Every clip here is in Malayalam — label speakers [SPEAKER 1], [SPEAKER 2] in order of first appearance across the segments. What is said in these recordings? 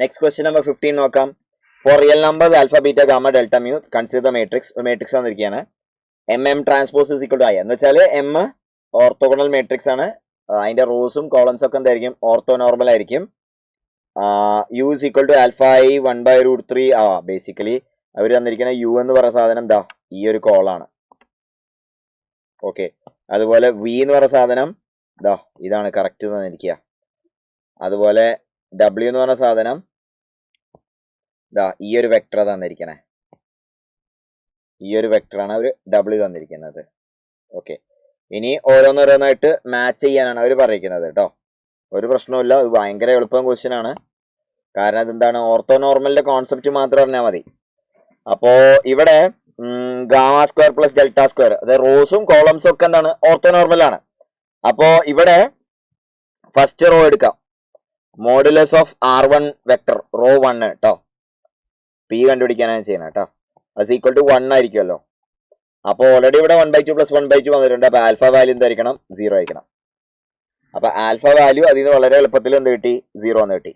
[SPEAKER 1] നെക്സ്റ്റ് ക്വസ്റ്റ്യൻ നമ്പർ 15 നോക്കാം. For real numbers alpha beta gamma delta mu consider the matrix. ഒരു മാട്രിക്സ് തന്നിരിക്കുകയാണ്. M transpose is equal to I എന്ന് വെച്ചാൽ എം ഓർത്തോഗണൽ മാട്രിക്സ് ആണ്. അതിന്റെ റോസും കോളംസും ഒക്കെ എന്തായിരിക്കും? ഓർത്തോ നോർമൽ ആയിരിക്കും. U is equal to alpha i 1/√3. Basically അവർ തന്നിരിക്കുന്ന യു എന്ന് പറയുന്ന സാധനം ദാ ഈ ഒരു കോളാണ്. ഓക്കെ, അതുപോലെ വി എന്ന് പറയുന്ന സാധനം ദാ ഇതാണ് കറക്റ്റ് തന്നിരിക്കുക. അതുപോലെ ഡബ്ല്യു എന്ന് പറഞ്ഞ സാധനം ദാ ഈ ഒരു വെക്ടർ തന്നിരിക്കണേ. ഈ ഒരു വെക്ടറാണ് അവർ ഡബ്ല്യു തന്നിരിക്കുന്നത്. ഓക്കെ, ഇനി ഓരോന്നോരോന്നായിട്ട് മാച്ച് ചെയ്യാനാണ് അവർ പറഞ്ഞിരിക്കുന്നത് കേട്ടോ. ഒരു പ്രശ്നവുമില്ല, ഇത് ഭയങ്കര എളുപ്പം ക്വസ്റ്റ്യൻ ആണ്. കാരണം അതെന്താണ്? ഓർത്തോ നോർമലിന്റെ കോൺസെപ്റ്റ് മാത്രം അറിഞ്ഞാൽ മതി. അപ്പോ ഇവിടെ gamma square plus delta square, അതായത് റോസും കോളംസും ഒക്കെ എന്താണ്? ഓർത്തോ നോർമൽ ആണ്. അപ്പോ ഇവിടെ ഫസ്റ്റ് റോ എടുക്കാം. Modulus of R1 vector row 1 കേട്ടോ. പി കണ്ടുപിടിക്കാനാണ് ചെയ്യുന്നത് കേട്ടോ. അത് ഈക്വൽ ടു 1 ആയിരിക്കുമല്ലോ. അപ്പോൾ ഓൾറെഡി ഇവിടെ 1/2 + 1/2 വന്നിട്ടുണ്ട്. അപ്പൊ ആൽഫ വാല്യൂ എന്തായിരിക്കണം? 0 ആയിരിക്കണം. അപ്പൊ ആൽഫ വാല്യൂ അതിൽ നിന്ന് വളരെ എളുപ്പത്തിൽ എന്ത് കിട്ടി? 0 എന്ന് കിട്ടി.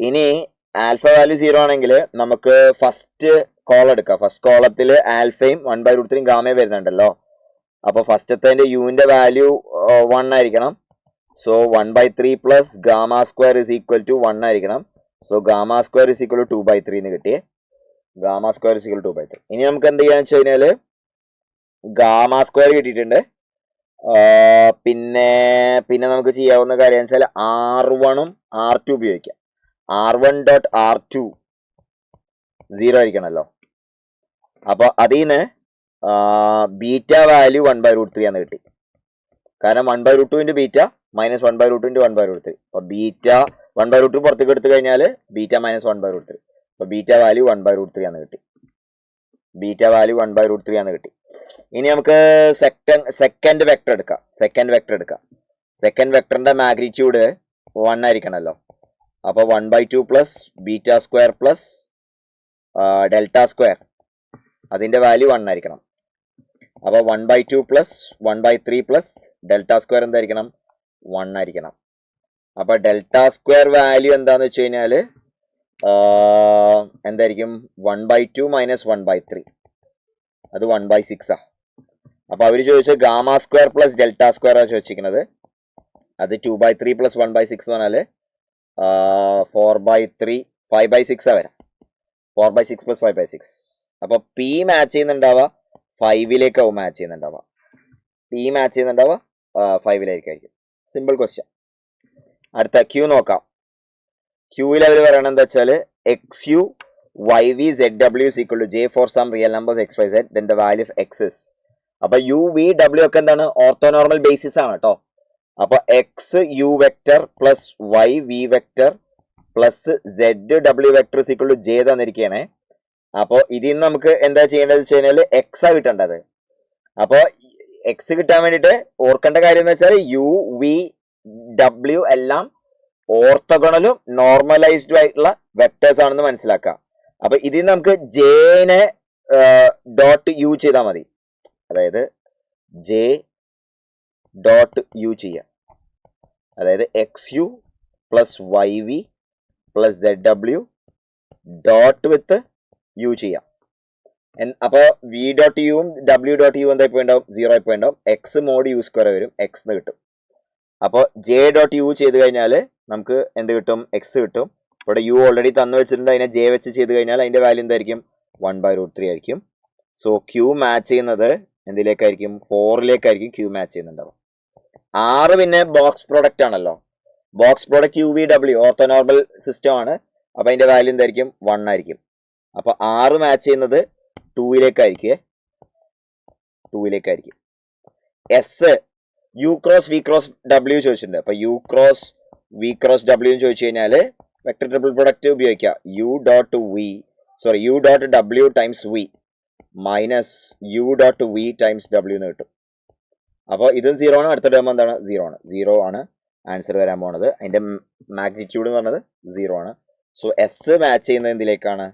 [SPEAKER 1] ഇനി ആൽഫ വാല്യൂ 0 ആണെങ്കിൽ നമുക്ക് ഫസ്റ്റ് കോളം എടുക്കാം. ഫസ്റ്റ് കോളത്തിൽ ആൽഫയും 1/√3 ഗാമയും വരുന്നുണ്ടല്ലോ. അപ്പൊ ഫസ്റ്റത്തെ യുവിന്റെ വാല്യൂ 1 ആയിരിക്കണം. So 1/3 plus gamma square is equal to 1 ആയിരിക്കണം. So gamma square is equal to 2/3 എന്ന് കിട്ടിയേ. Gamma square is equal to 2/3. ഇനി നമുക്ക് എന്ത് ചെയ്യാന്ന് വെച്ച് കഴിഞ്ഞാല് ഗാമ സ്ക്വയർ കിട്ടിയിട്ടുണ്ട്. പിന്നെ നമുക്ക് ചെയ്യാവുന്ന കാര്യം വെച്ചാൽ R1ഉം R2 ഉപയോഗിക്കാം. R1.R2 0 ആയിരിക്കണമല്ലോ. അപ്പൊ അതിൽ നിന്ന് ബീറ്റ വാല്യൂ 1/√3 ആണ് കിട്ടി. കാരണം 1/√2 × ബീറ്റ മൈനസ് 1/√2 × 1/√3. അപ്പൊ ബീറ്റ 1/√2 പുറത്തേക്ക് എടുത്തു കഴിഞ്ഞാൽ ബീറ്റ മൈനസ് 1/√3. അപ്പൊ ബീറ്റ വാല്യൂ 1/√3 ആണ് കിട്ടി. ബീറ്റ വാല്യൂ 1/√3 ആണ് കിട്ടി. ഇനി നമുക്ക് സെക്കൻഡ് വെക്ടർ എടുക്കാം. സെക്കൻഡ് വെക്ടറിന്റെ മാഗ്നിറ്റ്യൂഡ് 1 ആയിരിക്കണമല്ലോ. അപ്പൊ 1/2 plus beta square plus delta square, അതിന്റെ വാല്യൂ 1 ആയിരിക്കണം. അപ്പൊ 1/2 പ്ലസ് 1/3 പ്ലസ് ഡെൽറ്റ സ്ക്വയർ എന്തായിരിക്കണം? 1 ആയിരിക്കണം. അപ്പൊ ഡെൽറ്റ സ്ക്വയർ വാല്യൂ എന്താന്ന് വെച്ച് കഴിഞ്ഞാല് എന്തായിരിക്കും? 1/2 മൈനസ് 1/3, അത് 1/6 ആ. അപ്പൊ അവര് ചോദിച്ച gamma square plus delta square ആണ് ചോദിച്ചിരിക്കുന്നത്. അത് 2/3 പ്ലസ് 1/6 എന്ന് പറഞ്ഞാല് 4/3 5/6 ആ വരാം. 4/6 പ്ലസ് 5/6. അപ്പൊ പി മാച്ച് ചെയ്യുന്നുണ്ടാവുക 5ലേക്കാവും മാച്ച് ചെയ്യുന്നുണ്ടാവുക. പി മാച്ച് ചെയ്യുന്നുണ്ടാവുക 5ലേക്കായിരിക്കും. Simple question. അടുത്ത ക്യൂ നോക്കാം. ക്യൂവിൽ അവർ പറയണത് എന്താ വെച്ചാൽ XU YV ZW is equal to J for some real numbers XYZ, then the value of X is. അപ്പൊ UVW ഒക്കെ എന്താണ്? ഓർത്തോനോർമൽ ബേസിസ് ആണ് കേട്ടോ. അപ്പൊ XU vector plus YV vector plus ZW vector is equal to J തന്നിരിക്കുകയാണ്. അപ്പോൾ ഇതിൽ നിന്ന് നമുക്ക് എന്താ ചെയ്യേണ്ടത് വെച്ച് കഴിഞ്ഞാൽ X ആ കിട്ടേണ്ടത്. അപ്പോൾ X കിട്ടാൻ വേണ്ടിയിട്ട് ഓർക്കേണ്ട കാര്യം എന്ന് വെച്ചാൽ UVW എല്ലാം ഓർത്തോഗണലും നോർമലൈസ്ഡും ആയിട്ടുള്ള വെക്ടേഴ്സ് ആണെന്ന് മനസ്സിലാക്കാം. അപ്പൊ ഇതിൽ നമുക്ക് ജെനെ ഡോട്ട് യു ചെയ്താൽ മതി. അതായത് ജെ ഡോട്ട് യു ചെയ്യാം. അതായത് XU plus YV plus ZW dot with U ചെയ്യാം. അപ്പൊ V ഡോട്ട് യുവും W ഡോട്ട് യു എന്തായി പോയിണ്ടാവും? 0 ആയി പോയിണ്ടാവും. X മോഡ് U സ്ക്വയർ വരും, X എന്ന് കിട്ടും. അപ്പോൾ J ഡോട്ട് യു ചെയ്ത് കഴിഞ്ഞാൽ നമുക്ക് എന്ത് കിട്ടും? X കിട്ടും. ഇവിടെ U ഓൾറെഡി തന്നു വെച്ചിട്ടുണ്ട്. അതിനെ J വെച്ച് ചെയ്ത് കഴിഞ്ഞാൽ അതിന്റെ വാല്യൂ എന്തായിരിക്കും? 1/√3 ആയിരിക്കും. സോ Q മാച്ച് ചെയ്യുന്നത് എന്തിലേക്കായിരിക്കും? 4ലേക്കായിരിക്കും Q മാച്ച് ചെയ്യുന്നുണ്ടാവും. R പിന്നെ ബോക്സ് പ്രോഡക്റ്റ് ആണല്ലോ. Box product UVW orthonormal system ആണ്. അപ്പൊ അതിന്റെ വാല്യൂ എന്തായിരിക്കും? 1 ആയിരിക്കും. അപ്പൊ R മാച്ച് ചെയ്യുന്നത് 2ലേക്കായിരിക്കും. S U cross V cross W ചോദിച്ചിട്ടുണ്ട്. അപ്പൊ U cross V cross W ചോദിച്ചു കഴിഞ്ഞാല് വെക്ടർ ട്രിപ്പിൾ പ്രൊഡക്റ്റ് ഉപയോഗിക്കുക. U dot W times V minus U dot V times W എന്ന് കിട്ടും. അപ്പോൾ ഇതും 0 ആണ്. അടുത്ത ടേം എന്താണ്? 0 ആണ് ആൻസർ വരാൻ പോണത്. അതിന്റെ മാഗ്നിറ്റ്യൂഡ് എന്ന് പറഞ്ഞത് 0 ആണ്. സോ S മാച്ച് ചെയ്യുന്നത് എന്തിലേക്കാണ്?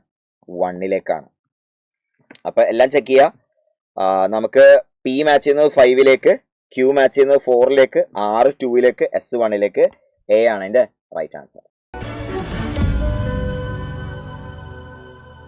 [SPEAKER 1] 1ലേക്കാണ്. അപ്പൊ എല്ലാം ചെക്ക് ചെയ്യുക. നമുക്ക് P മാച്ച് ചെയ്യുന്നത് 5ലേക്ക്, Q മാച്ച് ചെയ്യുന്നത് 4ലേക്ക്, R 2ലേക്ക്, S 1ലേക്ക്. A ആണ് അതിന്റെ റൈറ്റ് ആൻസർ.